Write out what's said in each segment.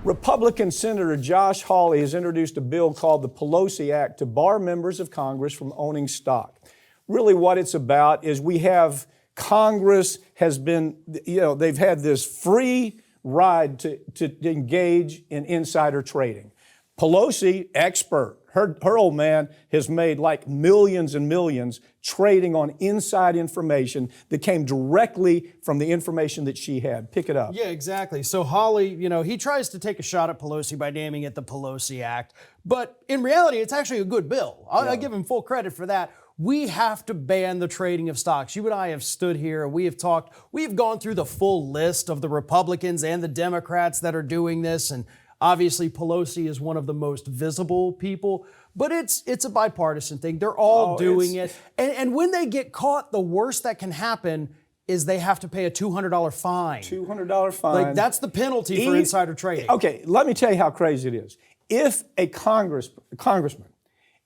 Republican Senator Josh Hawley has introduced a bill called the Pelosi Act to bar members of Congress from owning stock. Really what it's about is we have Congress has been, they've had this free ride to engage in insider trading. Pelosi, expert, her old man has made like millions and millions trading on inside information that came directly from the information that she had. Pick it up. Yeah, exactly. So Hawley, he tries to take a shot at Pelosi by naming it the Pelosi Act. But in reality, it's actually a good bill. I give him full credit for that. We have to ban the trading of stocks. You and I have stood here, we have talked, we've gone through the full list of the Republicans and the Democrats that are doing this. And obviously Pelosi is one of the most visible people, but it's a bipartisan thing. They're all doing it. And when they get caught, the worst that can happen is they have to pay a $200 fine. $200 fine. Like that's the penalty for insider trading. Okay, let me tell you how crazy it is. If a congressman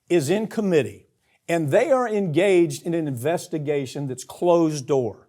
is in committee and they are engaged in an investigation that's closed door,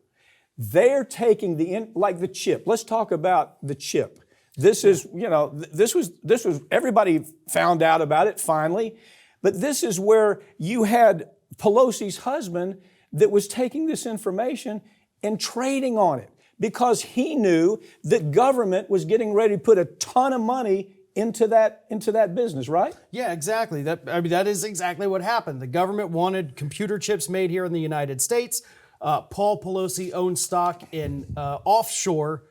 they're taking like the chip. Let's talk about the chip. This is, this was everybody found out about it finally, but this is where you had Pelosi's husband that was taking this information and trading on it because he knew that government was getting ready to put a ton of money into that business, right? Yeah, exactly. That is exactly what happened. The government wanted computer chips made here in the United States. Paul Pelosi owns stock in offshore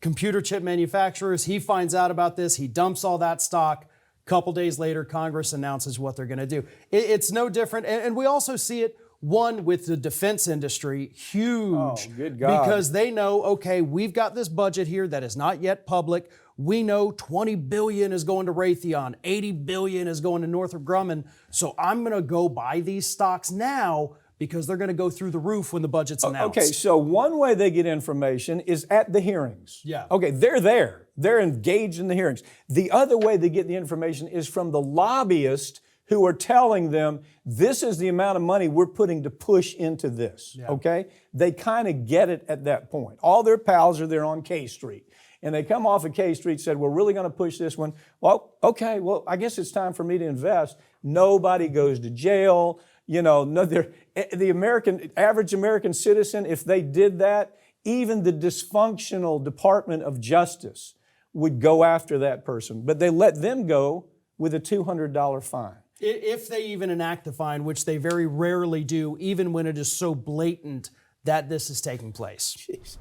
computer chip manufacturers. He finds out about this. He dumps all that stock. A couple days later, Congress announces what they're going to do. It's no different. And we also see it, one, with the defense industry, huge. Oh, good God. Because they know, okay, we've got this budget here that is not yet public. We know $20 billion is going to Raytheon, $80 billion is going to Northrop Grumman. So I'm going to go buy these stocks now because they're going to go through the roof when the budget's announced. Okay, so one way they get information is at the hearings. Yeah. Okay, they're there. They're engaged in the hearings. The other way they get the information is from the lobbyists who are telling them, this is the amount of money we're putting to push into this, okay? They kind of get it at that point. All their pals are there on K Street. And they come off of K Street and said, we're really going to push this one. Well, okay, well, I guess it's time for me to invest. Nobody goes to jail. The average American citizen, if they did that, even the dysfunctional Department of Justice would go after that person. But they let them go with a $200 fine. If they even enact the fine, which they very rarely do, even when it is so blatant that this is taking place. Jeez.